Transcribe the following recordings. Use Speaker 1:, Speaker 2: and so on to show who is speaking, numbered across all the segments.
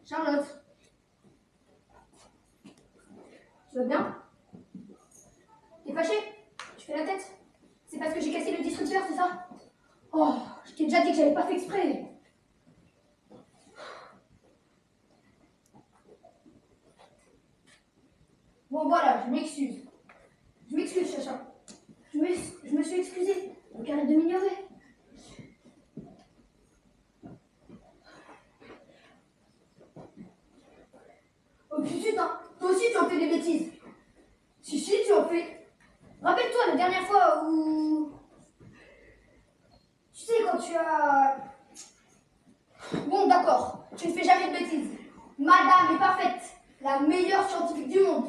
Speaker 1: Charlotte. Tu vas bien? T'es fâchée? Tu fais la tête? C'est parce que j'ai cassé le disrupteur, c'est ça? Oh, je t'ai déjà dit que j'avais pas fait exprès. Bon voilà, je m'excuse. Je m'excuse, Chacha. Je me suis excusée. Donc arrête de m'ignorer. Oh putain, toi aussi tu en fais des bêtises. Si, tu en fais. Rappelle-toi la dernière fois où... Tu sais, quand tu as... Bon, d'accord, tu ne fais jamais de bêtises. Madame est parfaite, la meilleure scientifique du monde.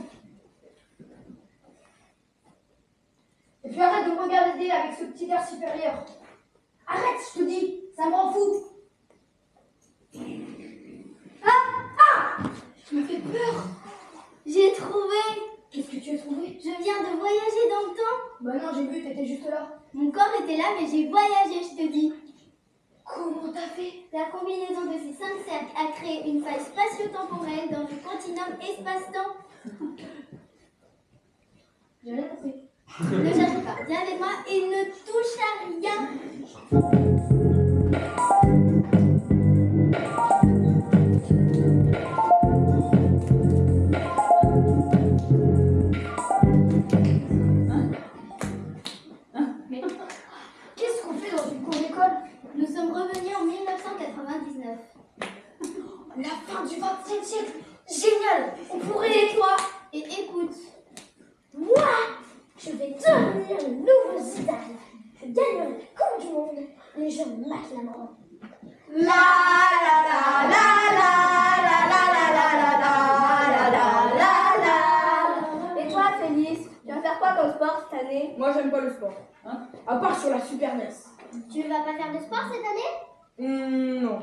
Speaker 1: Et puis arrête de me regarder avec ce petit air supérieur. Arrête, je te dis, ça me rend fou.
Speaker 2: Ah!
Speaker 1: Tu m'as fait peur.
Speaker 2: J'ai trouvé!
Speaker 1: Qu'est-ce que tu as trouvé?
Speaker 2: Je viens de voyager dans le temps.
Speaker 1: Bah non, j'ai vu, t'étais juste là.
Speaker 2: Mon corps était là, mais j'ai voyagé, je te dis.
Speaker 1: Comment t'as fait?
Speaker 2: La combinaison de ces 5 cercles a créé une faille spatio-temporelle dans le continuum espace-temps.
Speaker 1: J'ai rien compris.
Speaker 2: Ne cherche pas, viens avec moi et ne touche à rien.
Speaker 1: Mais qu'est-ce qu'on fait dans une cour d'école?
Speaker 2: Nous sommes revenus en 1999.
Speaker 1: La fin du XXe siècle. Génial. On pourrait...
Speaker 2: Tais-toi et écoute.
Speaker 1: Moi, je vais devenir le nouveau Zidane. Je gagnerai la Coupe du Monde et je m'acclamerai.
Speaker 2: La la la la la la la la la la la la la. Et toi, Félix, tu vas faire quoi comme sport cette année?
Speaker 3: Moi, j'aime pas le sport. Hein, à part sur la Super NES.
Speaker 2: Tu vas pas faire de sport cette année?
Speaker 3: Non.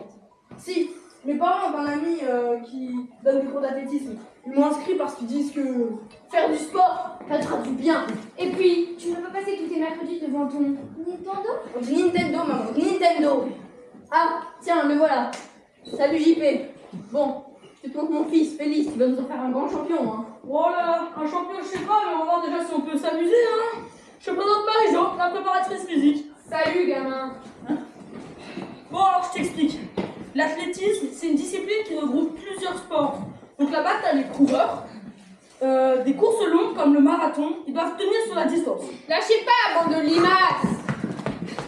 Speaker 3: Si, mes parents ont un ami qui donne des cours d'athlétisme. Ils m'ont inscrit parce qu'ils disent que faire du sport, ça te fera du bien. Et puis,
Speaker 1: Tu ne peux pas passer tous tes mercredis devant ton...
Speaker 2: Nintendo?
Speaker 3: on dit Nintendo, maman. Nintendo. Ah, tiens, le voilà. Salut JP. Bon, je te montre mon fils, Félix, qui va nous en faire un grand champion. Hein.
Speaker 4: Voilà, un champion, je sais pas, mais on va voir déjà si on peut s'amuser, hein. Je présente Marie-Jo, la préparatrice physique.
Speaker 1: Salut, gamin.
Speaker 4: Bon, alors je t'explique. L'athlétisme, c'est une discipline qui regroupe plusieurs sports. Donc là-bas, t'as les coureurs, des courses longues comme le marathon, ils doivent tenir sur la distance.
Speaker 1: Lâchez pas, bande de limaces.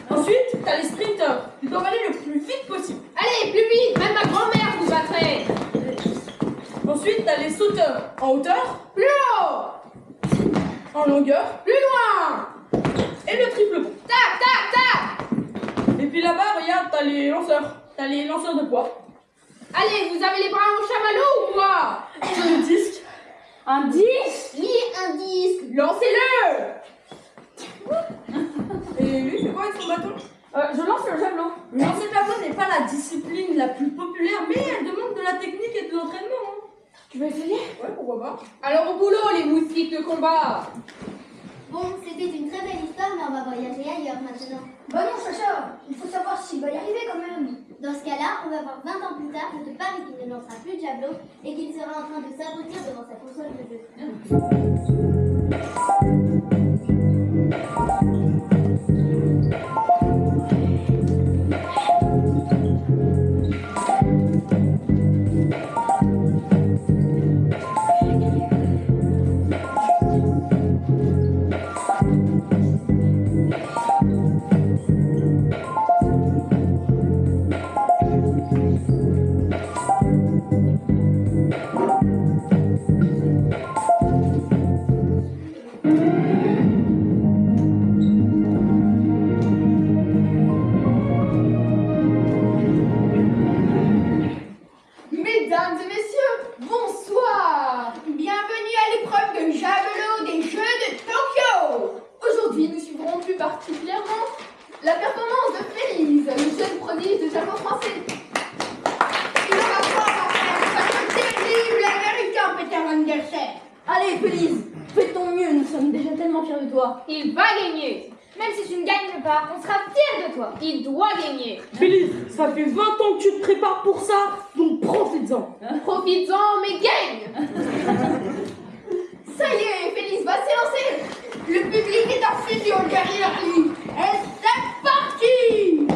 Speaker 4: Ensuite, t'as les sprinteurs, ils doivent aller le plus vite possible.
Speaker 1: Allez, plus vite, même ma grand-mère vous battrait.
Speaker 4: Ensuite, t'as les sauteurs en hauteur,
Speaker 1: Plus haut.
Speaker 4: en longueur,
Speaker 1: Plus loin.
Speaker 4: et le triple bond.
Speaker 1: Tac, tac, tac.
Speaker 4: Et puis là-bas, regarde, t'as les lanceurs de poids.
Speaker 1: Allez, vous avez les bras en chamallow ou quoi?
Speaker 4: Sur le disque.
Speaker 1: Un disque?
Speaker 2: Oui, un disque.
Speaker 1: Lancez-le.
Speaker 3: Et lui, c'est quoi avec son bâton?
Speaker 4: Je lance le javelot. Lancer le javelot n'est pas la discipline la plus populaire, mais elle demande de la technique et de l'entraînement. Hein.
Speaker 1: Tu veux essayer?
Speaker 3: Ouais, pourquoi pas.
Speaker 1: Alors au boulot, les moustiques de combat.
Speaker 2: Bon, c'était une très belle histoire, mais on va voyager ailleurs maintenant.
Speaker 1: Bah non, Sacha, il faut savoir s'il va y arriver quand même.
Speaker 2: Dans ce cas-là, on va voir 20 ans plus tard, je te parie qu'il ne lancera plus de javelot et qu'il sera en train de s'abrutir devant sa console de jeu.
Speaker 5: sport, il va gagner. Même si tu ne gagnes pas, on sera fiers de toi. Il doit gagner.
Speaker 4: Félix, ça fait 20 ans que tu te prépares pour ça, donc profites-en.
Speaker 5: Profites-en, mais gagne.
Speaker 3: Ça y est, Félix va s'élancer. Le public est en fusion derrière lui. Et c'est parti.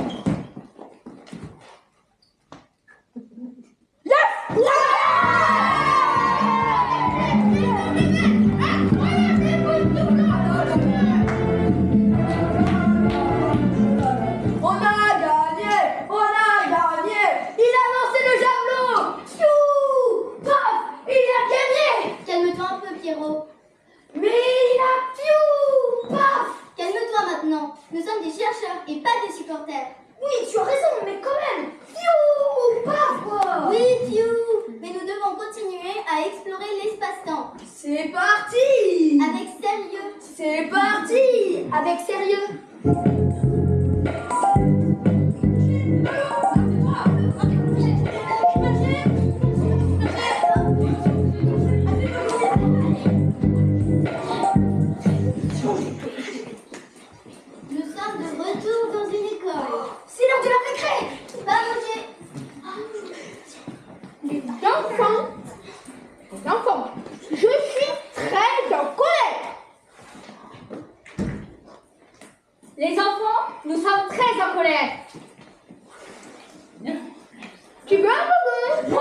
Speaker 3: On a gagné. Il a lancé le javelot. Piou, paf, il a gagné.
Speaker 2: Calme-toi un peu, Pierrot.
Speaker 3: Mais il a piou, paf.
Speaker 2: Calme-toi maintenant. Nous sommes des chercheurs et pas des supporters.
Speaker 1: Oui, tu as raison, mais quand même. Piou, paf, quoi.
Speaker 2: Oui, Piou. Mais nous devons continuer à explorer l'espace-temps.
Speaker 3: C'est parti.
Speaker 2: Avec sérieux.
Speaker 3: C'est parti.
Speaker 1: Avec sérieux.
Speaker 2: Nous sommes de retour dans une école.
Speaker 1: C'est l'heure de la récré.
Speaker 2: Pas manger.
Speaker 3: Les enfants, je suis très en colère.
Speaker 5: Les enfants, nous sommes très en colère.
Speaker 3: Tu veux un bonbon?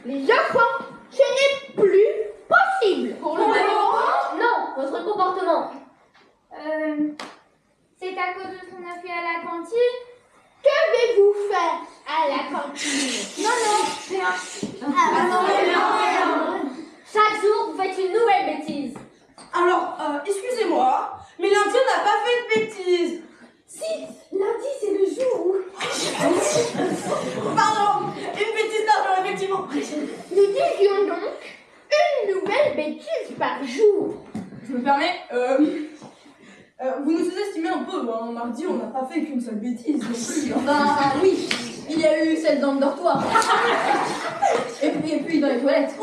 Speaker 3: Les enfants, ce n'est plus possible.
Speaker 5: Pour le moment, non, votre comportement. C'est à cause de ce qu'on a fait à la cantine.
Speaker 3: Que vais-vous faire à la cantine?
Speaker 5: Non, rien. Chaque jour, vous faites une nouvelle bêtise.
Speaker 4: Alors, excusez-moi, mais l'Indien n'a pas fait de bêtises.
Speaker 3: Si, lundi c'est le jour où
Speaker 4: Pardon, une bêtise d'argent, effectivement.
Speaker 3: nous disions donc une nouvelle bêtise par jour.
Speaker 4: Je me permets, vous nous sous-estimez un peu, hein. Mardi, on n'a pas fait qu'une seule bêtise non plus. Hein.
Speaker 3: Bah oui, il y a eu celle dans le dortoir. Et puis dans les toilettes.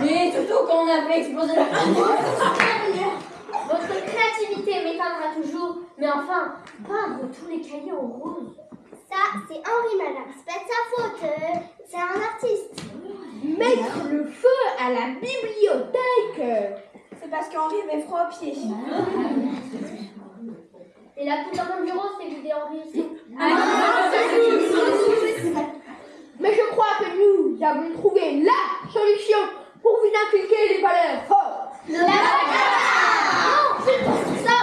Speaker 3: Et surtout quand on a fait exploser la
Speaker 5: Votre créativité m'étonnera toujours, mais enfin, peindre tous les cahiers en rose.
Speaker 2: Ça, c'est Henri Malin. C'est pas de sa faute. C'est un artiste.
Speaker 3: mettre le feu à la bibliothèque. C'est parce qu'Henri avait froid aux pieds.
Speaker 5: Et la poudre dans le bureau, c'est l'idée Henri aussi.
Speaker 3: Mais je crois que nous avons trouvé la solution pour vous inculquer les valeurs fortes.
Speaker 5: Non, c'est pas ça.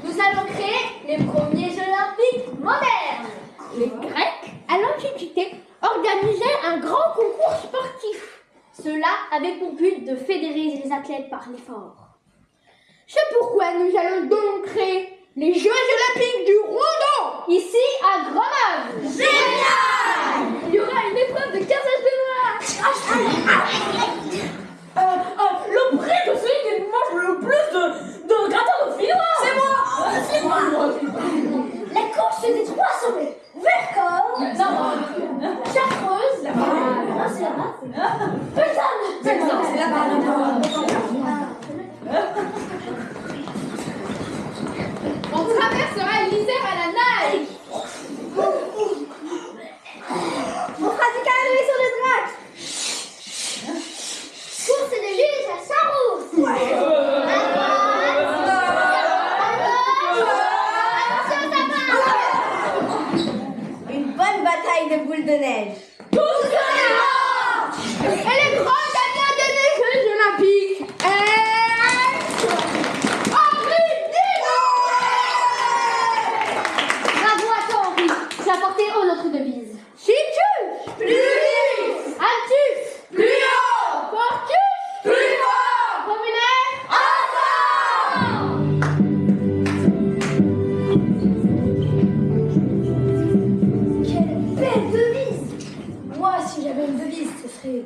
Speaker 5: Nous allons créer les premiers Jeux olympiques modernes.
Speaker 3: Les Grecs, à l'Antiquité, organisaient un grand concours sportif.
Speaker 5: Cela avec pour but de fédérer les athlètes par l'effort.
Speaker 3: C'est pourquoi nous allons donc créer les Jeux olympiques du rondon.
Speaker 5: Ici, à Grenoble.
Speaker 3: Génial! Il y aura une épreuve de cassage de noix.
Speaker 4: Le prix de celui qui mange le plus de gratin de finois. C'est moi.
Speaker 1: La course des 300 mètres. Vercors.
Speaker 5: Chartreuse.
Speaker 1: Non, c'est là-bas.
Speaker 3: C'est là-bas. On traversera l'Isère à la nage.
Speaker 2: On fera du canoë sur le drac. Course de luge à Saint-Rousse.
Speaker 6: Une bonne bataille de boules de neige.
Speaker 3: Et les grands gagnants des Jeux olympiques est Henri Dijon.
Speaker 5: Bravo à toi, Henri. Tu as porté haut notre devise.
Speaker 3: Situs, pluris,
Speaker 5: Altus.
Speaker 3: plus haut, fortus, plus fort,
Speaker 5: Communaire.
Speaker 1: Quelle belle devise. Moi, si j'avais une devise, ce serait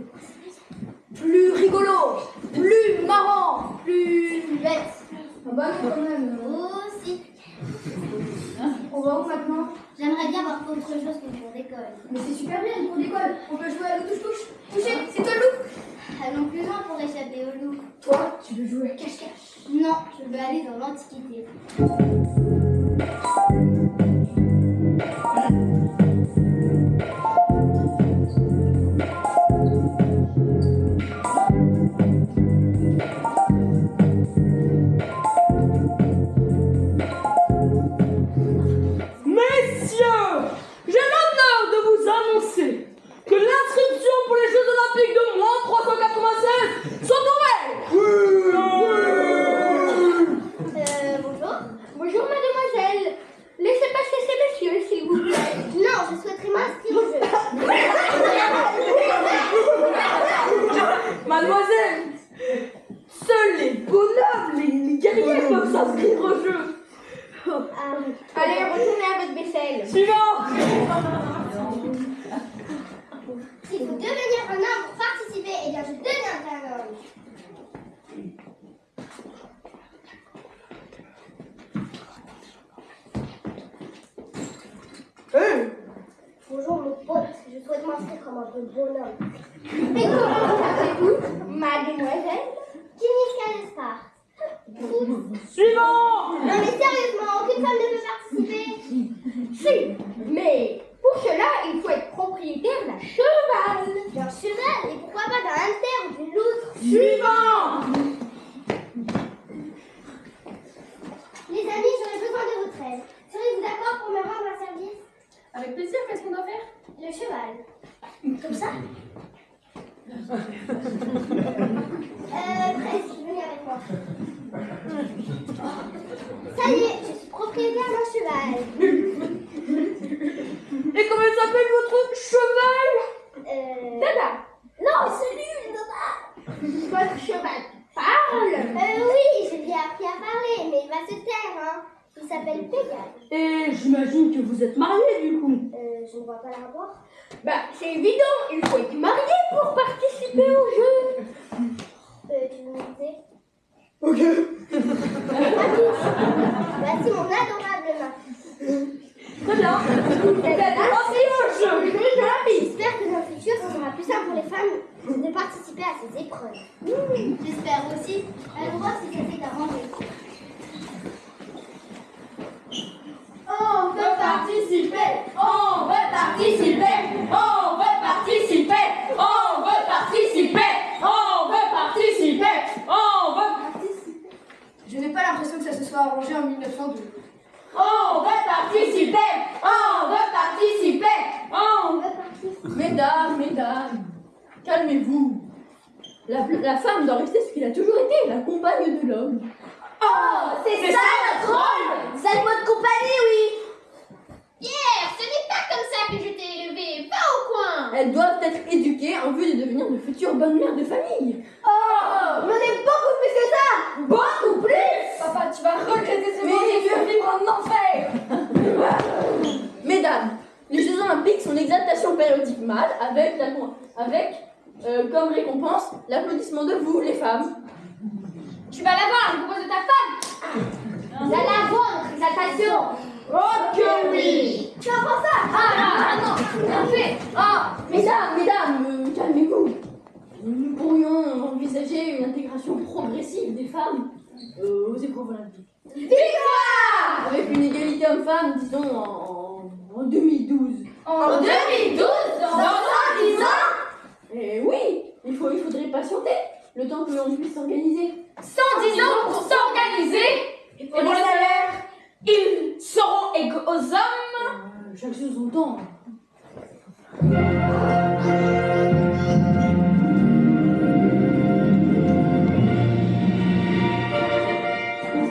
Speaker 1: plus rigolo, plus marrant, plus bête.
Speaker 3: Ah bah non, quand même.
Speaker 2: Aussi.
Speaker 1: On va où maintenant?
Speaker 2: J'aimerais bien voir autre chose que le cours d'école.
Speaker 1: Mais c'est super bien, le cours d'école. On peut jouer à l'eau touche-touche. Toucher, c'est toi le loup.
Speaker 5: Allons plus loin pour échapper au loup.
Speaker 1: Toi, tu veux jouer à cache-cache.
Speaker 5: Non, je veux aller dans l'Antiquité.
Speaker 4: Messieurs, j'ai l'honneur de vous annoncer que l'inscription pour les Jeux Olympiques de moins 396 sont ouvertes.
Speaker 5: Bonjour.
Speaker 2: Bonjour mademoiselle. Laissez passer ces messieurs, s'il vous plaît.
Speaker 5: Non, je souhaiterais m'inscrire au jeu.
Speaker 4: Mademoiselle, seuls les bonhommes, les guerriers peuvent s'inscrire au jeu.
Speaker 2: Allez, retournez à votre vaisselle.
Speaker 4: Suivant.
Speaker 5: S'il faut devenir un homme pour participer, eh bien je deviendrai un homme. Bonjour mon pote, je souhaite m'inscrire comme un peu bonhomme.
Speaker 2: Et comment vous appelez-vous, mademoiselle?
Speaker 5: Kimiska Lespar.
Speaker 4: Suivant.
Speaker 5: Non mais sérieusement, aucune femme ne peut participer.
Speaker 2: Si, mais pour cela, il faut être propriétaire d'un cheval.
Speaker 5: D'un cheval, et pourquoi pas d'un hamster ou d'une loutre.
Speaker 4: Suivant.
Speaker 5: Les amis, j'aurais besoin de votre aide. Serez-vous d'accord pour me rendre un service?
Speaker 3: Avec plaisir, qu'est-ce qu'on doit faire?
Speaker 5: Le cheval. Comme ça? Presque, venez avec moi. Ça y est, je suis propriétaire d'un cheval.
Speaker 4: Et comment s'appelle votre cheval?
Speaker 2: Dada,
Speaker 5: Non, c'est nul, Dada.
Speaker 2: votre cheval parle.
Speaker 5: Oui, je lui ai appris à parler, mais il va se taire, hein. Il s'appelle Pégase.
Speaker 4: Et j'imagine que vous êtes mariés du coup.
Speaker 5: Je ne vois pas le rapport.
Speaker 2: Bah, c'est évident, il faut être marié pour participer au jeu.
Speaker 5: Tu veux monter?
Speaker 4: Ok.
Speaker 5: Voici mon adorable main.
Speaker 4: Très bien. Passez au jeu.
Speaker 5: J'espère que dans le futur, ce sera plus simple pour les femmes de participer à ces épreuves. J'espère aussi. Allons voir si ça s'est arrangé.
Speaker 2: On veut participer, on veut participer, on veut participer, on veut participer, on veut participer, on veut participer.
Speaker 3: Je n'ai pas l'impression que ça se soit arrangé en 1902.
Speaker 2: On veut participer, on veut participer, on veut participer.
Speaker 6: Mesdames, calmez-vous. La femme doit rester ce qu'elle a toujours été, la compagne de l'homme.
Speaker 2: Oh, c'est ça notre rôle.
Speaker 5: Vous êtes votre compagnie, oui. Pierre, ce n'est pas comme ça que je t'ai élevé. Va au coin.
Speaker 6: Elles doivent être éduquées en vue de devenir de futures bonnes mères de famille.
Speaker 2: Oh,
Speaker 5: On est beaucoup plus que ça.
Speaker 2: beaucoup plus.
Speaker 3: Papa, tu vas regretter ce
Speaker 6: Mais-
Speaker 3: moment et tu vas vivre en enfer.
Speaker 6: Mesdames, les Jeux Olympiques sont l'exaltation périodique mâle avec comme récompense l'applaudissement de vous, les femmes.
Speaker 2: Tu vas la voir, je propose de ta femme.
Speaker 5: Vous allez avoir notre exaltation.
Speaker 2: Oh que oui.
Speaker 5: Tu entends ça?
Speaker 2: Ah non, bien fait. Ah,
Speaker 6: Mesdames, calmez-vous. Nous pourrions envisager une intégration progressive des femmes aux épreuves olympiques.
Speaker 2: victoire.
Speaker 6: Avec une égalité homme-femme, disons, en 2012.
Speaker 2: En 2012, dans 110 ans.
Speaker 6: Et oui, il faudrait patienter, le temps que l'on puisse s'organiser.
Speaker 2: 110 ans pour s'organiser. Et pour les salaires, ils seront égaux aux hommes.
Speaker 6: Chaque chose son temps.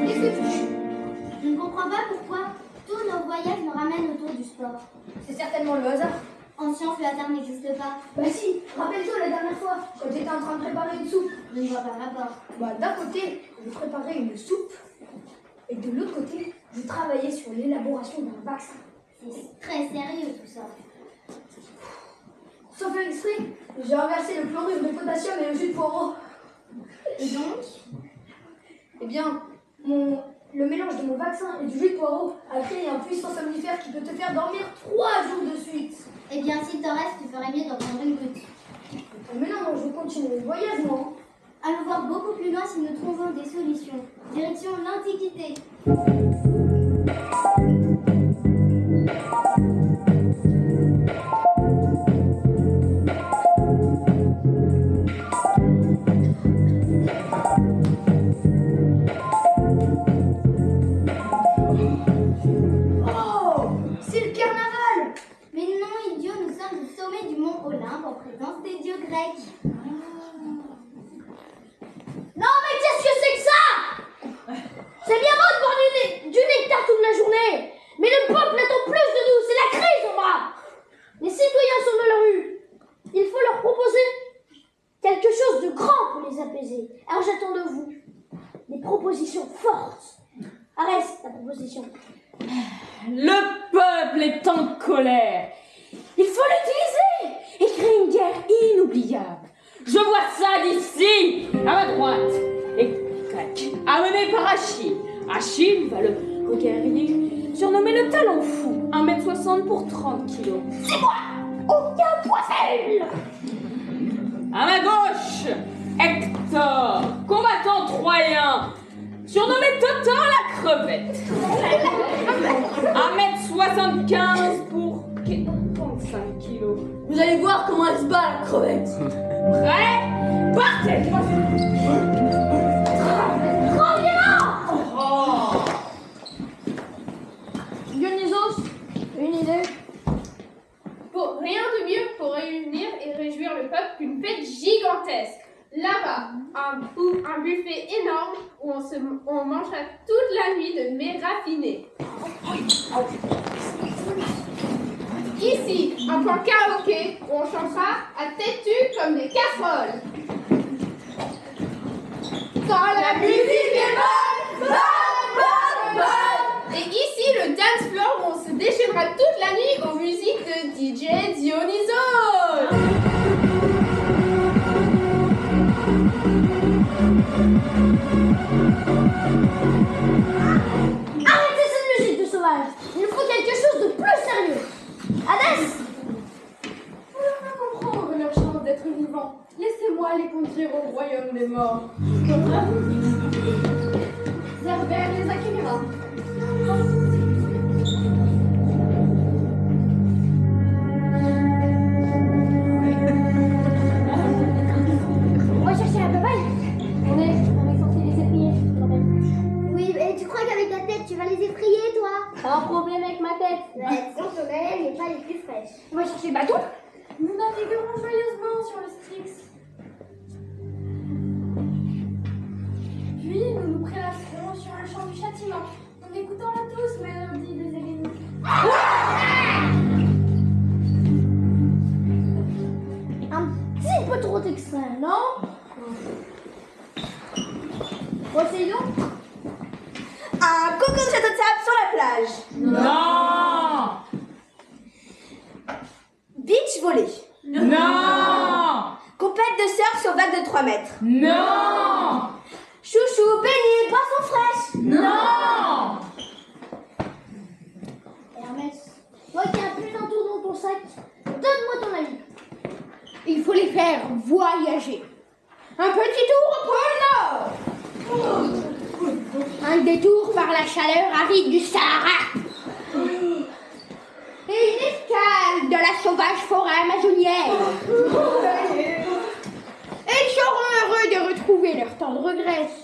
Speaker 5: Qu'est-ce que tu fais? Je ne comprends pas pourquoi tous nos voyages nous ramènent autour du sport.
Speaker 3: C'est certainement le hasard.
Speaker 5: En science, le hasard n'existe pas.
Speaker 1: Bah si, rappelle-toi la dernière fois, quand j'étais en train de préparer une soupe.
Speaker 5: Je ne vois pas le rapport.
Speaker 1: Bah d'un côté, je préparais une soupe, et de l'autre côté, je travaillais sur l'élaboration d'un vaccin.
Speaker 5: C'est très sérieux tout ça.
Speaker 1: Sans faire exprès, j'ai renversé le chlorure de potassium et le jus de poireau.
Speaker 5: Et donc,
Speaker 1: Eh bien, le mélange de mon vaccin et du jus de poireau a créé un puissant somnifère qui peut te faire dormir 3 jours de suite.
Speaker 5: eh bien, s'il te reste, tu ferais mieux d'en prendre une goutte.
Speaker 1: Mais non, moi je veux continuer le voyage, moi.
Speaker 5: Allons voir beaucoup plus loin si nous trouvons des solutions. Direction l'Antiquité.
Speaker 1: Oh, c'est le carnaval.
Speaker 5: Mais non, idiot, nous sommes au sommet du mont Olympe en présence des dieux grecs.
Speaker 1: Non, mais qu'est-ce que c'est que ça? C'est bien beau de boire du nectar toute la journée, mais le peuple attend plus de nous, c'est la crise au bras. Les citoyens sont dans la rue. Il faut leur proposer quelque chose de grand pour les apaiser. Alors j'attends de vous des propositions fortes. Arrête ta proposition.
Speaker 6: Le peuple est en colère. Il faut l'utiliser et créer une guerre inoubliable. Je vois ça d'ici, à ma droite. Les Grecs, amenés par Achille. Achille va le guerrier, surnommé le talon fou, 1m60 pour 30 kilos.
Speaker 1: C'est moi, aucun poisson.
Speaker 6: À ma gauche, Hector, combattant troyen, surnommé Totin la crevette. 1m75 pour 45 kilos.
Speaker 3: Vous allez voir comment elle se bat, la crevette.
Speaker 6: Prêt? Partez!
Speaker 1: Dionysos, une idée?
Speaker 2: Pour rien de mieux pour réunir et réjouir le peuple qu'une fête gigantesque. Là-bas, un buffet énorme où on mangera toute la nuit de mets raffinés. Ici, un point karaoké où on chantera à tête tue comme des casseroles. Quand la musique est bonne, bonne, bonne, bonne. Et ici, le dance floor où on se déchaînera toute la nuit aux musiques de DJ Dionysos.
Speaker 1: Arrêtez cette musique de sauvage. Il faut quelque chose de plus sérieux. Hadès,
Speaker 2: Vous leur faire comprendre leur chance d'être vivants. Laissez-moi les conduire au royaume des morts. Cerbère les accueillera.
Speaker 1: on va chercher la baballe. On est censé les effrayer quand même.
Speaker 5: Oui, mais tu crois qu'avec ta tête, tu vas les effrayer, toi?
Speaker 1: T'as un problème avec ma tête?
Speaker 5: Ouais, sans soleil et pas les plus fraîches.
Speaker 1: On va chercher le bateau.
Speaker 2: Nous naviguerons joyeusement sur le Styx. Puis nous nous prélasserons sur le champ du châtiment, en écoutant la douce mélodie des Héléniques.
Speaker 1: Un petit peu trop extrême, non? Poséidon?
Speaker 2: Un concours de château de sable sur la plage.
Speaker 6: Non!
Speaker 2: Beach volley.
Speaker 6: Non!
Speaker 2: Compète de surf sur vague de 3 mètres.
Speaker 6: Non!
Speaker 2: Chouchou, baignée, boisson fraîche.
Speaker 6: Non!
Speaker 1: Hermès, toi qui as plus d'un tour dans ton sac, donne-moi ton avis.
Speaker 2: Il faut les faire voyager. Un petit tour au pôle Nord. Un détour par la chaleur aride du Sahara. Et une escale de la sauvage forêt amazonienne. Et ils seront heureux de retrouver leur tendre graisse.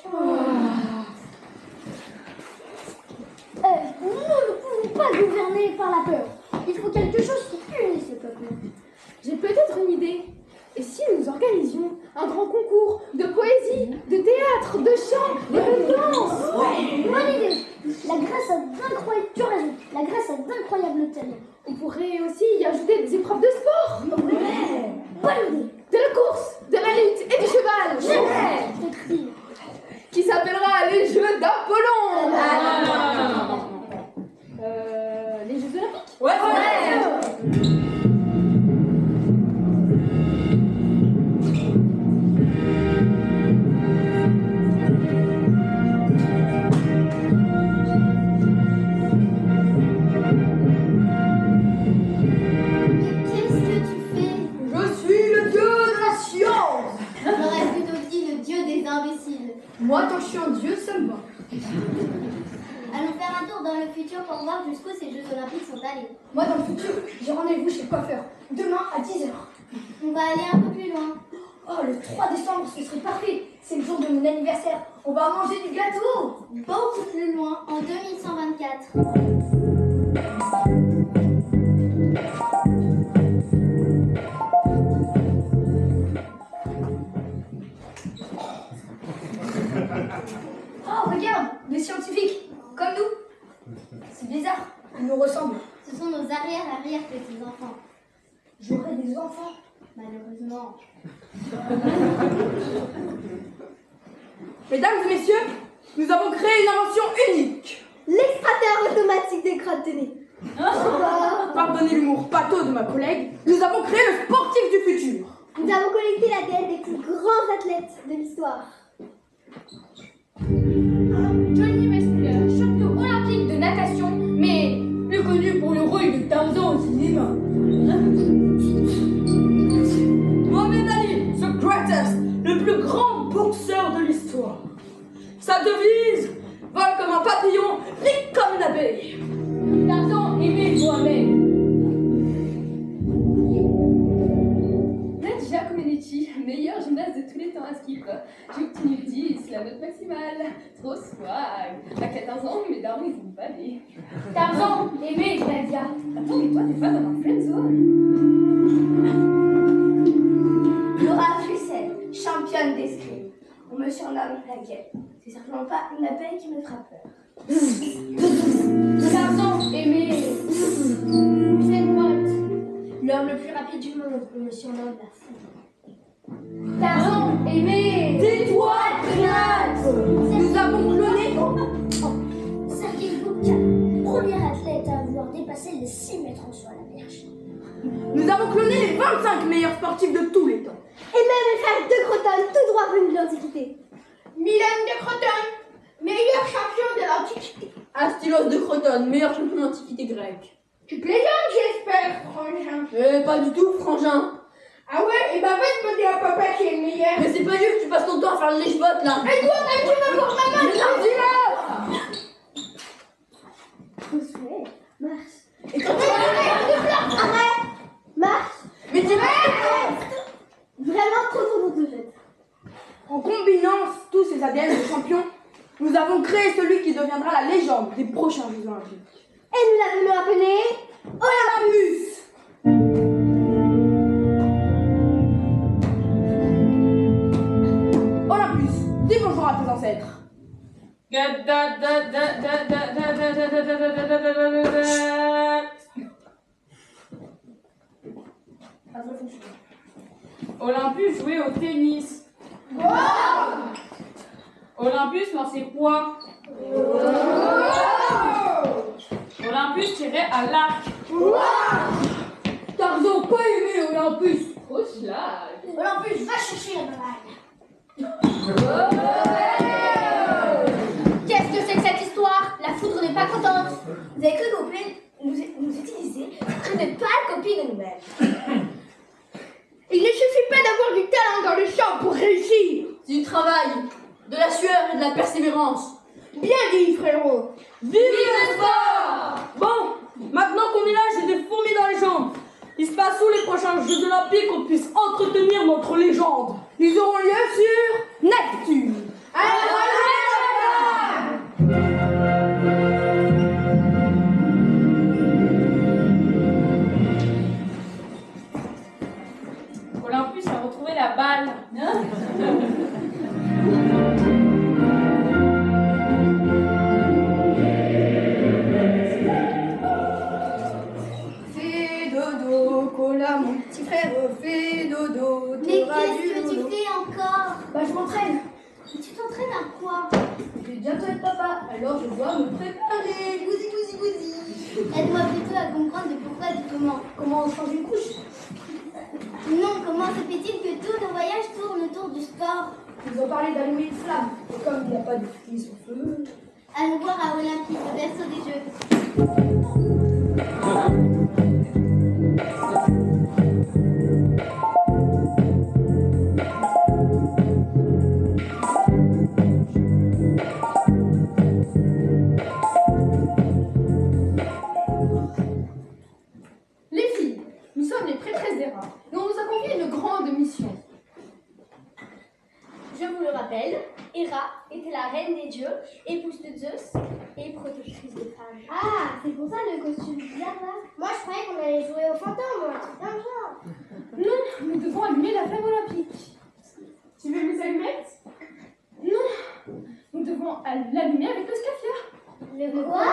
Speaker 1: Nous ne pouvons pas gouverner par la peur. Il faut quelque chose qui unisse le peuple.
Speaker 2: J'ai peut-être une idée. Et si nous organisions un grand concours de poésie, de théâtre, de chant et de danse?
Speaker 1: Bonne idée. La Grèce a d'incroyables... Tu as raison. La Grèce a d'incroyables talents.
Speaker 2: On pourrait aussi y ajouter des épreuves de sport.
Speaker 1: Bonne idée.
Speaker 2: De la course, de la lutte et du cheval.
Speaker 1: Peut-être dire.
Speaker 2: Qui s'appellera les Jeux d'Apollon.
Speaker 6: Les Jeux Olympiques?
Speaker 4: Ouais.
Speaker 5: Qu'est-ce que tu fais?
Speaker 3: Je suis le dieu
Speaker 5: impatients pour voir jusqu'où ces Jeux Olympiques sont allés.
Speaker 3: Moi, dans le futur, j'ai rendez-vous chez le coiffeur. Demain à 10h.
Speaker 5: On va aller un peu plus loin.
Speaker 3: Oh, le 3 décembre, ce serait parfait. C'est le jour de mon anniversaire. On va manger du gâteau.
Speaker 5: Beaucoup plus loin, en 2124.
Speaker 3: Oh, regarde, des scientifiques, comme nous. C'est bizarre, ils nous ressemblent.
Speaker 5: Ce sont nos arrière-arrière-petits-enfants.
Speaker 3: J'aurai des enfants.
Speaker 5: Malheureusement.
Speaker 3: Mesdames et messieurs, nous avons créé une invention unique.
Speaker 5: L'extracteur automatique des crottes de nez.
Speaker 3: Pardonnez l'humour pâteau de ma collègue, nous avons créé le sportif du futur.
Speaker 5: Nous avons collecté l'ADN des plus grands athlètes de l'histoire.
Speaker 6: Johnny Westmuller, champion olympique de natation, mais plus connu pour le rôle de Tarzan au cinéma.
Speaker 4: Mohamed Ali, the greatest, le plus grand boxeur de l'histoire. Sa devise, vole comme un papillon, pique comme une abeille.
Speaker 6: Tarzan aimait Mohamed.
Speaker 2: Nadja Comaneci, meilleure gymnaste de tous les temps à skip. J'ai obtenu 10, la note maximale. Trop swag. À 14 ans, mes darons, ils ont balé.
Speaker 6: Tarzan aimait Nadia.
Speaker 2: Attends, mais toi, t'es pas dans un friendzone.
Speaker 3: Laura Fussel, championne d'escrime. On me surnomme la guêpe. C'est certainement pas une abeille qui me fera peur.
Speaker 6: Tarzan aimait Usain Bolt.
Speaker 5: L'homme le plus rapide du monde, on me surnomme la foudre.
Speaker 6: Tarzan aimait
Speaker 3: Tais-toi, Knat. Nous avons cloné.
Speaker 5: Sergei Bubka, premier athlète à avoir dépassé les 6 mètres sur la perche.
Speaker 3: Nous avons cloné les 25 meilleurs sportifs de tous les temps.
Speaker 5: Et même les frères de Croton, tout droit venus de l'Antiquité.
Speaker 3: Milan de Croton, meilleur champion de l'Antiquité.
Speaker 4: Astylos de Crotone, meilleur champion de l'Antiquité grecque.
Speaker 3: Tu plaisantes, j'espère, frangin.
Speaker 4: Pas du tout, frangin.
Speaker 3: Ah ouais, et bah va demander à papa qui est le meilleur.
Speaker 4: Mais c'est pas juste que tu passes ton temps à faire le lèche-botte là.
Speaker 3: Et toi, tu vas pour ma main.
Speaker 5: Josué, Mars.
Speaker 3: Et quand tu vas
Speaker 5: Arrête Mars.
Speaker 3: mais tu
Speaker 5: Vraiment trop de jeunes.
Speaker 3: En combinant tous ces ADN de champions, nous avons créé celui qui deviendra la légende des prochains Jeux Olympiques.
Speaker 5: Et nous l'avons appelé
Speaker 3: Olympus. Olympus, dis bonjour à tes ancêtres.
Speaker 6: Olympus jouait au tennis. Olympus lançait quoi? Olympus tirait à l'arc.
Speaker 3: Tarzan pas aimé Olympus.
Speaker 6: Trop schlag.
Speaker 5: Olympus, va chercher la balle. Qu'est-ce que c'est que cette histoire? La foudre n'est pas contente. Vous avez cru qu'on pouvait nous utiliser pour créer de pâles copies de nouvelles.
Speaker 3: Il ne suffit pas d'avoir du talent dans le champ pour réussir.
Speaker 4: C'est du travail, de la sueur et de la persévérance.
Speaker 3: Bien dit, frérot.
Speaker 4: Vive le sport! Bon, maintenant qu'on est là, j'ai des fourmis dans les jambes. Il se passe où les prochains Jeux Olympiques qu'on puisse entretenir notre légende?
Speaker 3: Ils auront lieu sur Neptune.
Speaker 6: Olympus a retrouvé la balle.
Speaker 3: Fais dodo, cola, mon petit frère, fais dodo.
Speaker 5: Mais
Speaker 3: t'auras
Speaker 5: qu'est-ce que
Speaker 3: du
Speaker 5: tu
Speaker 3: dodo.
Speaker 5: fais encore?
Speaker 3: Bah, je m'entraîne.
Speaker 5: Mais tu t'entraînes à quoi?
Speaker 3: Je vais bientôt être papa, alors je dois me préparer. Gousi, gousi, gousi.
Speaker 5: Aide-moi plutôt à comprendre le pourquoi du comment.
Speaker 3: Comment on change une couche?
Speaker 5: Non, comment se fait-il que tous nos voyages tournent autour du sport?
Speaker 3: Ils ont parlé d'allumer une flamme. Et comme il n'y a pas de fils au feu.
Speaker 5: À nous voir à Olympie, le berceau des Jeux. Ah, c'est pour ça le costume bizarre là. Moi je croyais qu'on allait jouer au fantôme ou un truc dans le genre.
Speaker 2: Non, nous devons allumer la flamme olympique. Tu veux mes allumettes? Non, nous devons l'allumer avec le scapia.
Speaker 5: Le quoi?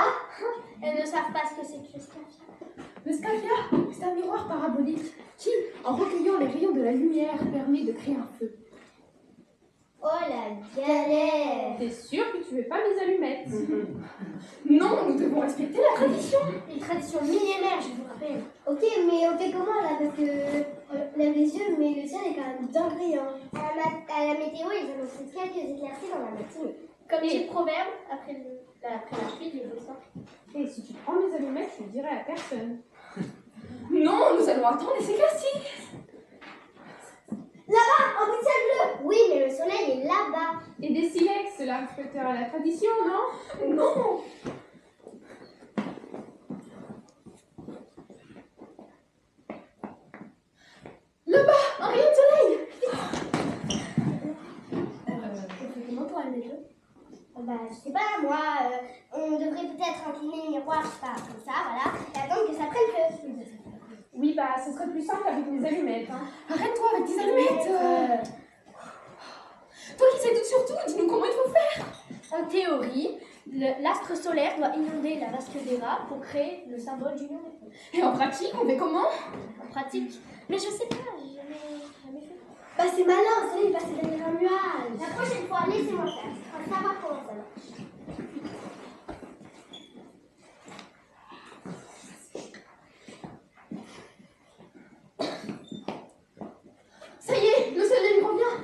Speaker 5: Elles ne savent pas ce que c'est que le scapia.
Speaker 2: Le scapia, c'est un miroir parabolique qui, en recueillant les rayons de la lumière, permet de créer un feu.
Speaker 5: Oh la galère!
Speaker 2: T'es sûr que tu veux pas mes allumettes? Non, nous devons respecter la tradition.
Speaker 5: Une tradition millénaire, je vous rappelle. Ok, mais on fait comment là? Parce que on lève les yeux, mais le ciel est quand même dingue. Hein. À la météo, ils annoncent quelques éclaircies dans la matinée. Comme les proverbes, après la pluie, les beaux temps.
Speaker 2: Et si tu prends mes allumettes, je ne dirai à personne. Non, nous allons attendre les éclaircies.
Speaker 5: Là-bas, en bout de ciel bleu! Oui, mais le soleil est là-bas.
Speaker 2: Et des silex, cela respectera la tradition, non? Non. Là-bas, un rayon de soleil.
Speaker 5: Comment pour allumer le feu? Bah, je sais pas, moi, on devrait peut-être incliner le miroir, je sais pas, comme ça, voilà, et attendre que ça prenne feu.
Speaker 2: Oui, bah, ce serait plus simple avec mes allumettes. Hein. Arrête-toi avec tes allumettes. Toi qui sais tout sur tout, dis-nous comment il faut faire.
Speaker 5: En théorie, l'astre solaire doit inonder la vasque des rats pour créer le symbole d'union des feux.
Speaker 2: Et en pratique, on fait comment?
Speaker 5: En pratique, mais je sais pas, j'ai jamais fait. Bah c'est malin, le soleil passe derrière un nuage. La prochaine fois, laissez-moi faire, je veux savoir comment ça marche.
Speaker 2: Ça y est, le soleil revient.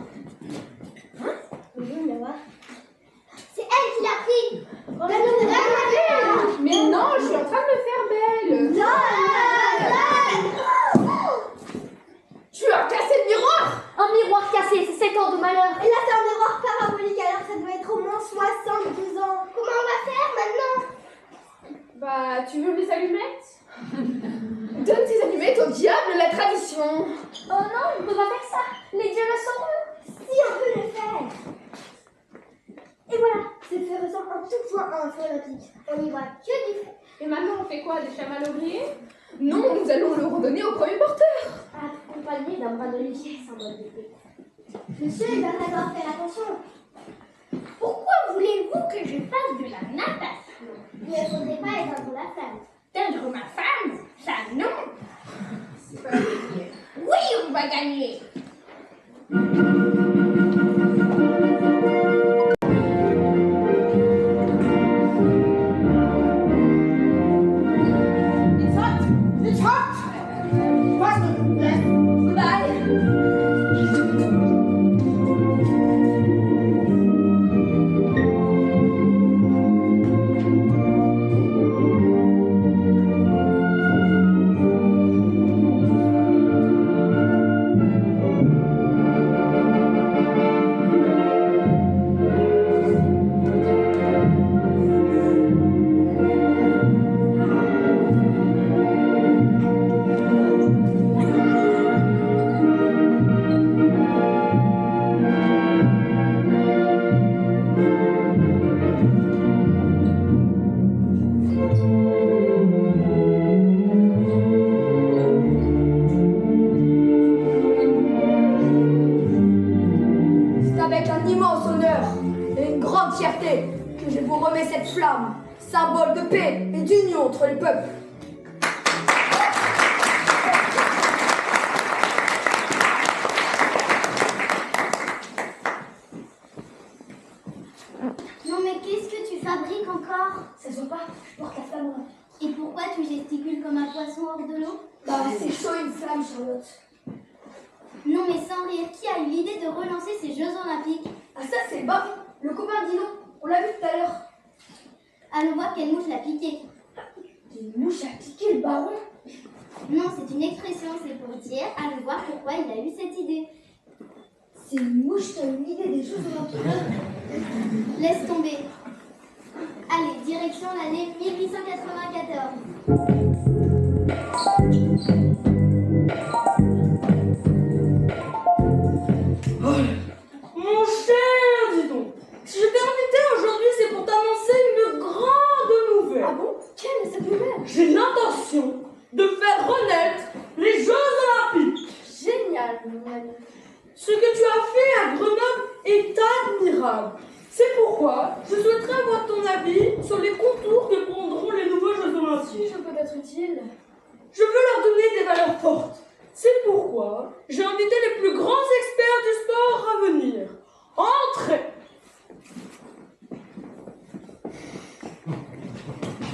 Speaker 5: Hein? Oui, là voir. C'est elle qui l'a pris.
Speaker 2: Mais non, je suis en train de me faire belle. Tu as cassé le miroir.
Speaker 1: Un miroir cassé, c'est 7 ans de malheur.
Speaker 5: Et là, c'est un miroir parabolique, alors ça doit être au moins 72 ans. Comment on va faire maintenant?
Speaker 2: Bah, tu veux mes allumettes? Donne tes allumettes au diable, la tradition.
Speaker 1: Oh non, on ne peut pas faire ça. Les dieux le sauront.
Speaker 5: Si, on peut le faire. Et voilà, ce feu ressemble en tout point à un feu olympique. On n'y voit que du feu.
Speaker 2: Et maintenant, on fait quoi? Des chamallows? Non, nous allons le redonner au premier porteur.
Speaker 5: Accompagné d'un bras d'olivier, symbole de paix. Monsieur, il va falloir faire attention.
Speaker 1: Pourquoi voulez-vous que je fasse de la natation?
Speaker 5: Il ne faudrait pas éteindre la flamme.
Speaker 1: Teindre ma femme? Ça non.
Speaker 2: C'est pas vrai.
Speaker 1: Oui, on va gagner.
Speaker 3: Que je vous remets cette flamme, symbole de paix et d'union entre les peuples.
Speaker 5: Non mais qu'est-ce que tu fabriques encore?
Speaker 3: Ça se voit pas, je porte la flamme en main.
Speaker 5: Et pourquoi tu gesticules comme un poisson hors de l'eau?
Speaker 3: Bah c'est chaud une flamme, Charlotte.
Speaker 5: Non mais sans rire, qui a eu l'idée de relancer ces Jeux Olympiques?
Speaker 3: Ah ça c'est Bob, le copain d'Ino, on l'a vu tout à l'heure.
Speaker 5: Allons voir quelle mouche l'a piqué.
Speaker 3: Une mouche a piqué le baron.
Speaker 5: Non, c'est une expression, c'est pour dire allons voir pourquoi il a eu cette idée.
Speaker 3: C'est une mouche qui a une idée des Jeux Olympiques.
Speaker 5: Laisse tomber. Allez, direction l'année 1894.
Speaker 4: Mon cher, dis donc, si je t'ai invité aujourd'hui, c'est pour t'annoncer une grande nouvelle.
Speaker 3: Ah bon?
Speaker 5: Quelle est cette nouvelle?
Speaker 4: J'ai l'intention de faire renaître les Jeux Olympiques.
Speaker 5: Génial, mon ami.
Speaker 4: Ce que tu as fait à Grenoble est admirable. C'est pourquoi je souhaiterais avoir ton avis sur les contours que prendront les nouveaux Jeux Olympiques.
Speaker 5: Je peux être utile.
Speaker 4: Je veux leur donner des valeurs fortes. C'est pourquoi j'ai invité les plus grands experts du sport à venir. Entrez!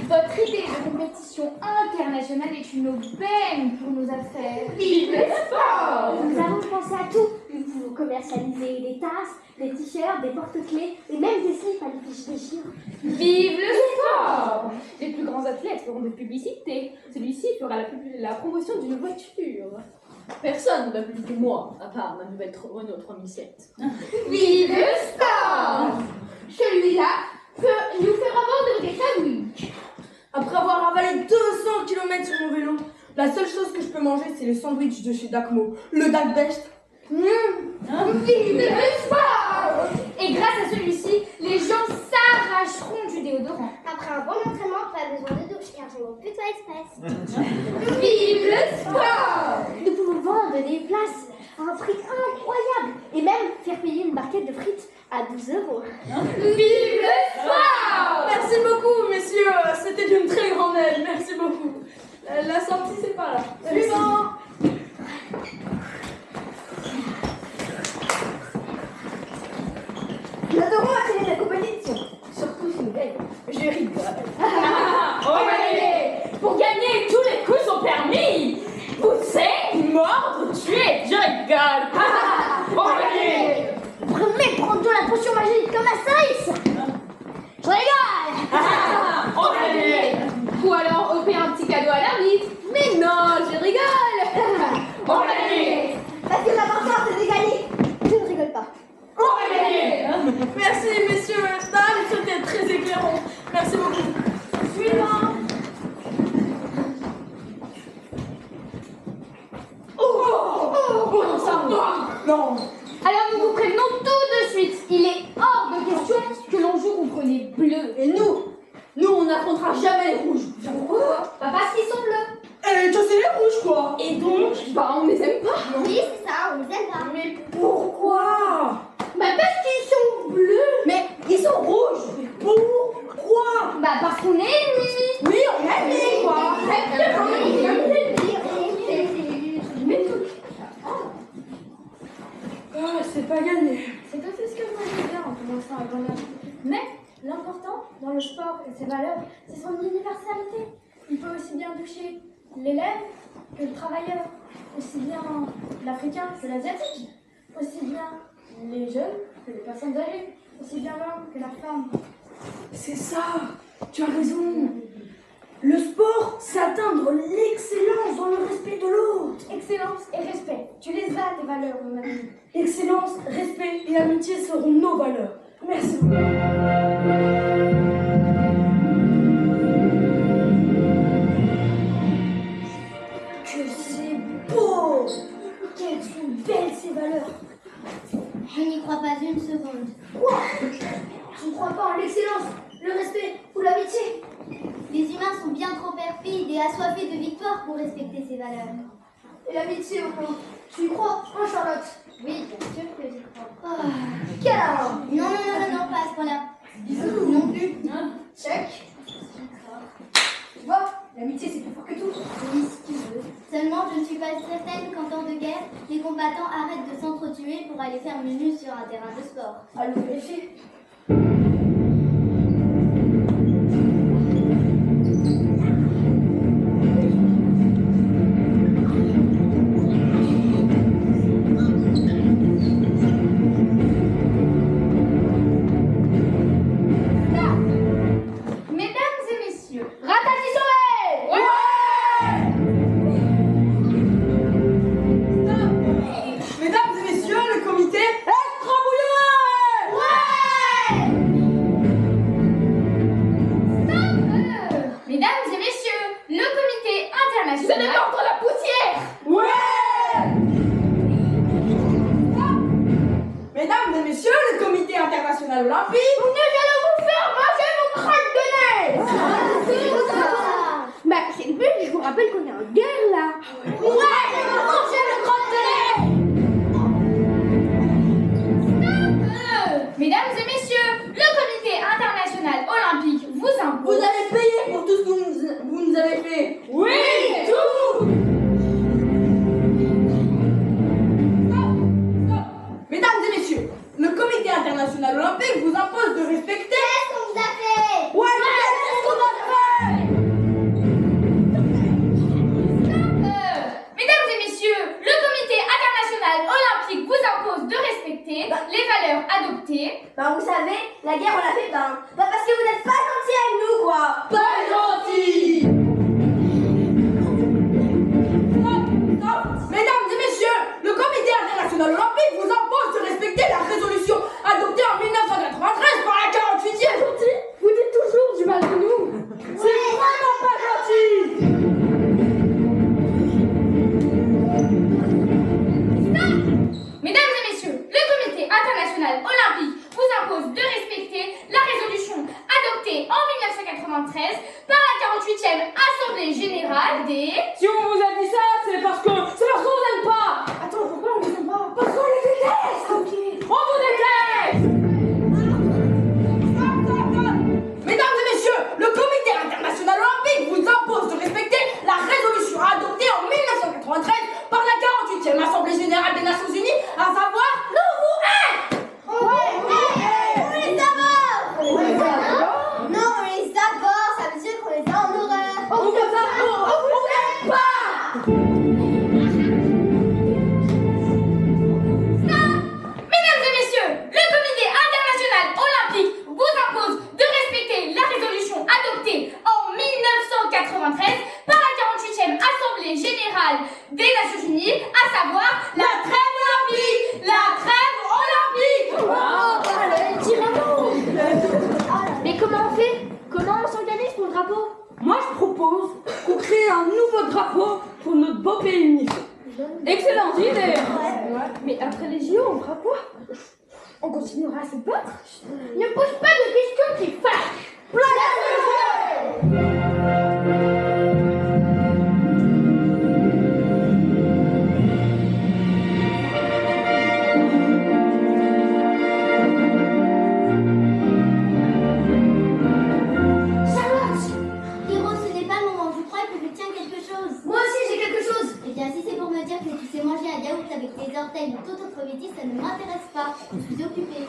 Speaker 7: Votre idée de compétition internationale est une aubaine pour nos affaires.
Speaker 2: Vive le sport!
Speaker 5: Nous avons pensé à tout. Nous pouvons commercialiser des tasses, des t-shirts, des porte-clés et même des slips à déchirer.
Speaker 2: Vive le sport! Les plus grands athlètes feront des publicités. Celui-ci fera la promotion d'une voiture.
Speaker 3: Personne ne va plus que moi, à part ma nouvelle Renault 3007.
Speaker 2: Vive le sport! Celui-là nous fera vendre des sandwichs.
Speaker 4: Après avoir avalé 200 km sur mon vélo, la seule chose que je peux manger, c'est les sandwichs de chez Dacmo. Le Dac Best.
Speaker 2: Vive le sport!
Speaker 7: Et grâce à celui-ci, les gens s'arracheront du déodorant.
Speaker 5: Après un bon entraînement, pas besoin de douche car je monte plutôt express.
Speaker 2: Vive le sport!
Speaker 5: Nous pouvons vendre des places à un prix incroyable et même faire payer une barquette de frites à 12 euros.
Speaker 2: Vive le sport!
Speaker 4: Merci beaucoup, messieurs. C'était d'une très grande aide. Merci beaucoup. La sortie, c'est pas là. Suivant.
Speaker 5: Nous adorons atteindre la compétition, surtout si nous gagnons.
Speaker 4: Je rigole.
Speaker 6: Allez, pour gagner, tous les coups sont permis. Pousser, mordre, tuer, je rigole. Allez.
Speaker 5: Premier, prends-toi la potion magique comme à Cerise. Je rigole.
Speaker 6: Allez.
Speaker 2: Ou alors offrir un petit cadeau à l'arbitre. Mais non, je rigole!
Speaker 6: Allez.
Speaker 5: Parce que l'important c'est de gagner. Je ne rigole pas.
Speaker 6: Allez.
Speaker 4: Merci, messieurs, dames. C'était très éclairant. Merci beaucoup. Suivant. Non.
Speaker 7: Alors nous vous prévenons tout de suite, il est hors de question que l'on joue contre les bleus.
Speaker 3: Et nous on n'affrontera jamais les rouges.
Speaker 7: Pourquoi? Pas parce qu'ils sont bleus.
Speaker 4: Eh, tu sais, les rouges, quoi.
Speaker 2: Et donc, on les aime pas.
Speaker 5: Oui, c'est ça, on les aime pas.
Speaker 4: Mais pourquoi?
Speaker 2: Bah parce qu'ils sont bleus.
Speaker 3: Mais ils sont rouges.
Speaker 4: Pourquoi?
Speaker 7: Bah parce qu'on est ennemis.
Speaker 4: Oui, on est nés, quoi. Ah, c'est pas gagné.
Speaker 5: C'est aussi ce que vous voulez bien en commençant à Grenoble. Mais l'important dans le sport et ses valeurs, c'est son universalité. Il peut aussi bien toucher l'élève que le travailleur, aussi bien l'Africain que l'Asiatique, aussi bien les jeunes que les personnes âgées, aussi bien l'homme que la femme.
Speaker 4: C'est ça. Tu as raison. Le sport, c'est atteindre l'excellence dans le respect de l'autre.
Speaker 5: Excellence et respect, tu les as tes valeurs, mon ami.
Speaker 4: Excellence, respect et amitié seront nos valeurs. Merci beaucoup.
Speaker 5: Que c'est beau! Quelles sont belles ces valeurs!
Speaker 8: Je n'y crois pas une seconde.
Speaker 5: Quoi? Tu ne crois pas en l'excellence, le respect ou l'amitié?
Speaker 8: Les humains sont bien trop perfides et assoiffés de victoire pour respecter ces valeurs.
Speaker 5: Et l'amitié encore? Tu y crois, hein, Charlotte?
Speaker 8: Oui, bien sûr que j'y crois.
Speaker 5: Ah, quel alors?
Speaker 8: Non, pas à ce point-là. Non plus.
Speaker 5: Check. Tu vois, l'amitié c'est plus fort que tout.
Speaker 8: Oui, si tu veux. Seulement, je ne suis pas certaine qu'en temps de guerre, les combattants arrêtent de s'entretuer pour aller faire menu sur un terrain de sport.
Speaker 5: Allons vérifier.
Speaker 7: Mesdames et messieurs, Ratati Sauvé!
Speaker 4: Mesdames et messieurs, le comité extra
Speaker 7: Mesdames et messieurs, le comité international...
Speaker 2: C'est de la poussière.
Speaker 4: Mesdames et messieurs, le comité international olympique.
Speaker 2: Nous allons vous faire manger vos crottes de nez.
Speaker 3: vous nous avez fait.
Speaker 6: Oui, tout.
Speaker 3: Mesdames et messieurs, le Comité international olympique vous impose de respecter.
Speaker 5: Qu'est-ce qu'on vous a fait?
Speaker 3: Ouais, qu'est-ce qu'on a fait?
Speaker 7: Mesdames et messieurs, le Comité international olympique vous impose de respecter les valeurs adoptées.
Speaker 5: Ben vous savez, la guerre on la fait pas. Bah parce que vous n'êtes pas gentils avec nous quoi.
Speaker 3: Pas gentil. Mesdames et messieurs, le Comité international olympique vous impose de respecter la résolution adoptée en 1993 par la 48e.
Speaker 1: Vous dites toujours du mal de nous.
Speaker 3: C'est vraiment pas gentil.
Speaker 7: Mesdames et messieurs, le Comité international olympique vous impose de respecter la résolution adoptée en 1993 par la 48e Assemblée générale des...
Speaker 6: Si on vous a dit ça, c'est parce qu'on vous aime pas.
Speaker 1: Attends, pourquoi on les aime pas?
Speaker 6: Parce qu'on les déteste. On vous déteste.
Speaker 3: Mesdames et messieurs, le Comité international olympique vous impose de respecter la résolution adoptée en 1993 par la 48e Assemblée générale des Nations unies, à savoir
Speaker 5: Non, on les aborde, ça veut dire qu'on les a en horreur.
Speaker 3: on vous aime pas.
Speaker 7: Mesdames et messieurs, le Comité international olympique vous impose de respecter la résolution adoptée en 1993 par la 48e Assemblée générale des Nations unies, à savoir la trêve olympique. La trêve olympique.
Speaker 1: Mais comment on fait? Comment on s'organise pour le drapeau?
Speaker 4: Moi, je propose qu'on crée un nouveau drapeau pour notre beau pays unifié.
Speaker 6: Excellente idée.
Speaker 1: Mais après les JO, on fera quoi? On continuera à se battre? Ne pose pas de questions qui fâchent.
Speaker 8: Hiro, ce n'est pas le moment. Je crois que je tiens quelque chose.
Speaker 5: Moi aussi j'ai quelque chose.
Speaker 8: Eh bien, si c'est pour me dire que tu sais manger un yaourt avec tes orteils ou toute autre bêtise, ça ne m'intéresse pas. Je suis occupée.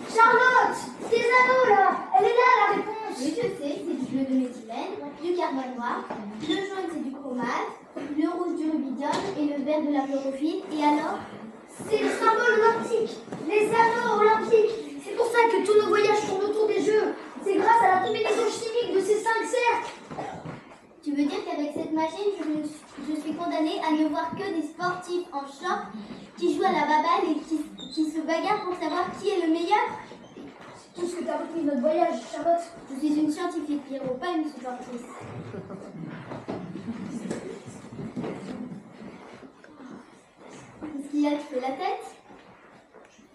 Speaker 5: Charlotte, tes anneaux là, elle est là la réponse.
Speaker 8: Oui, je sais, c'est du bleu de méthylène, du carbone noir, le jaune c'est du chromate, le rouge du rubidium et le vert de la chlorophylle. Et alors?
Speaker 5: C'est le symbole olympique, les anneaux olympiques. C'est pour ça que tous nos voyages tournent autour des Jeux. C'est grâce à la combinaison chimique de ces 5 cercles.
Speaker 8: Tu veux dire qu'avec cette machine, je suis condamnée à ne voir que des sportifs en short qui jouent à la baballe et qui se bagarrent pour savoir qui est le meilleur?
Speaker 5: Tout ce que t'as repris de notre voyage, Charlotte.
Speaker 8: Je suis une scientifique, Hiro, pas une sportrice. Qu'est-ce qu'il y a? Tu fais la tête?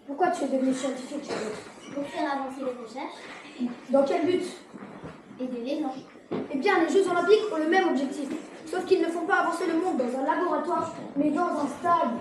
Speaker 5: Pourquoi tu es devenue scientifique, Charlotte?
Speaker 8: Pour faire avancer les recherches,
Speaker 5: Dans quel but?
Speaker 8: aider les gens.
Speaker 5: Eh bien, les Jeux Olympiques ont le même objectif. Sauf qu'ils ne font pas avancer le monde dans un laboratoire, mais dans un stade.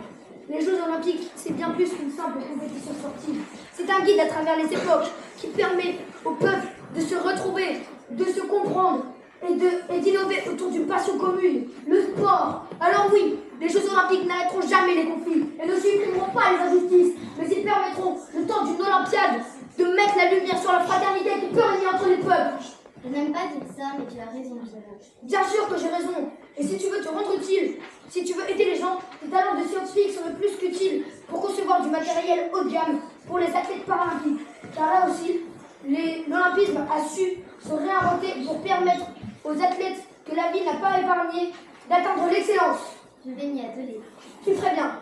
Speaker 5: Les Jeux Olympiques, c'est bien plus qu'une simple compétition sportive. C'est un guide à travers les époques qui permet au peuple de se retrouver, de se comprendre et d'innover autour d'une passion commune, le sport. Alors oui, les Jeux Olympiques n'arrêteront jamais les conflits et ne supprimeront pas les injustices, mais ils permettront, le temps d'une Olympiade, de mettre la lumière sur la fraternité qui peut régner entre les peuples.
Speaker 8: Je n'aime pas dire ça, mais tu as raison, Charlotte.
Speaker 5: Bien sûr que j'ai raison. Et si tu veux te rendre utile, si tu veux aider les gens, tes talents de scientifique sont le plus qu'utiles pour concevoir du matériel haut de gamme pour les athlètes paralympiques. Car là aussi, l'olympisme a su se réinventer pour permettre aux athlètes que la vie n'a pas épargné d'atteindre l'excellence.
Speaker 8: Je vais m'y atteler.
Speaker 5: Tu ferais bien.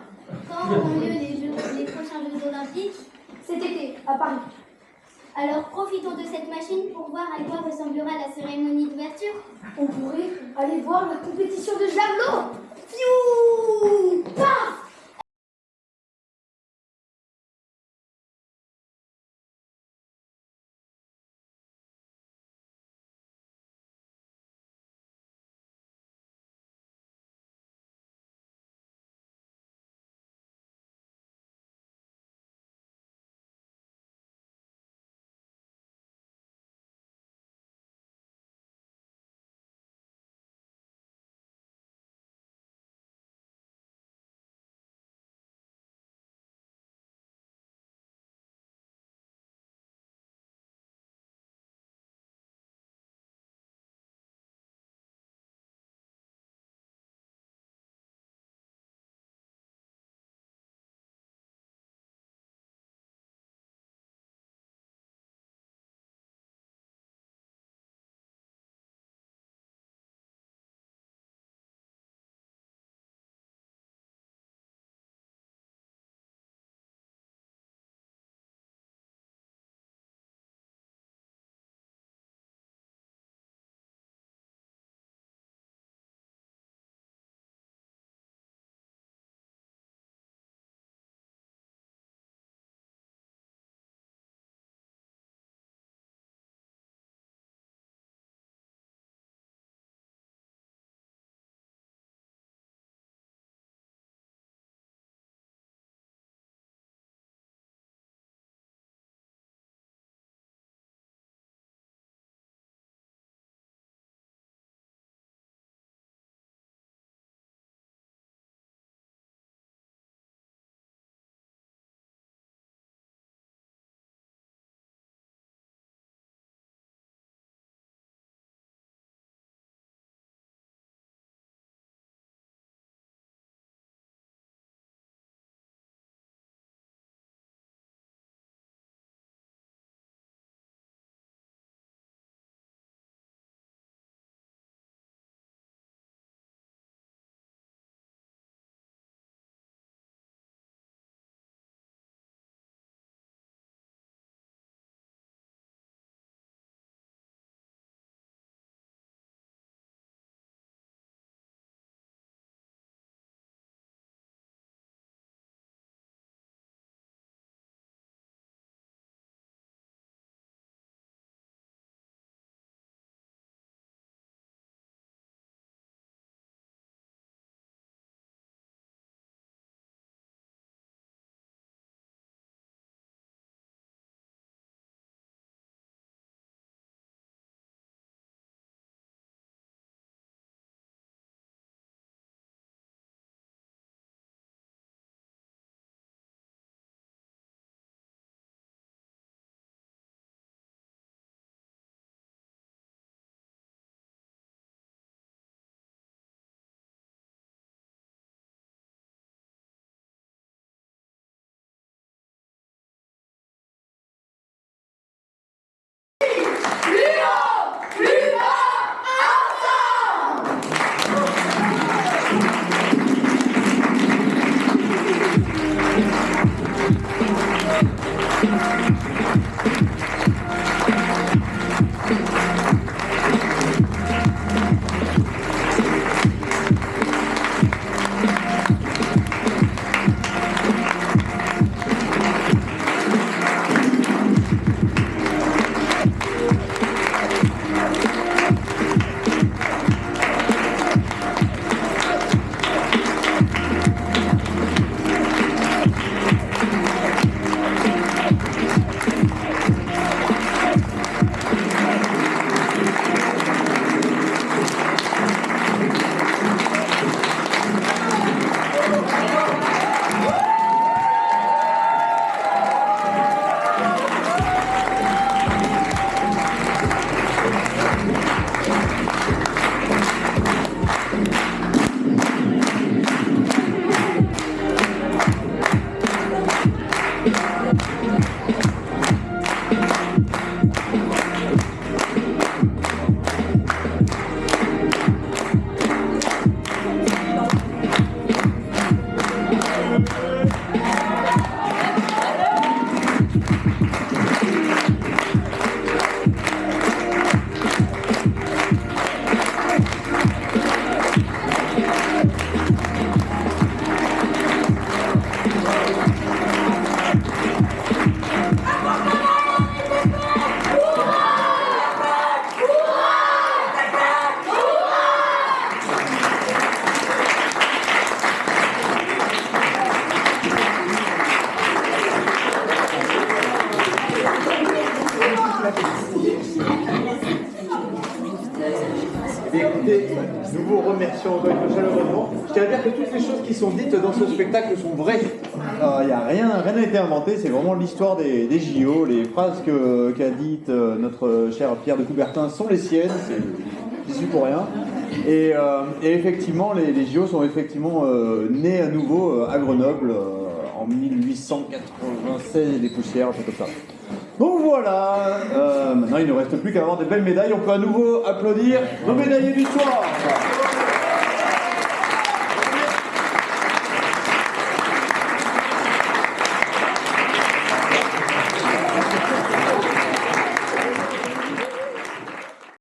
Speaker 8: Quand auront lieu les prochains Jeux Olympiques?
Speaker 5: Cet été, à Paris.
Speaker 8: Alors profitons de cette machine pour voir à quoi ressemblera la cérémonie d'ouverture.
Speaker 5: On pourrait aller voir la compétition de javelot. Fiou! Paf!
Speaker 9: écoutez, nous vous remercions encore une fois chaleureusement. Je tiens à dire que toutes les choses qui sont dites dans ce spectacle sont vraies. Il n'y a rien n'a été inventé, c'est vraiment l'histoire des JO. Les phrases qu'a dites notre cher Pierre de Coubertin sont les siennes, j'y suis pour rien. Et effectivement, les JO sont effectivement nés à nouveau à Grenoble en 1896, des poussières, un peu comme ça. Donc voilà, maintenant il ne reste plus qu'à avoir des belles médailles. On peut à nouveau applaudir nos médaillés du soir.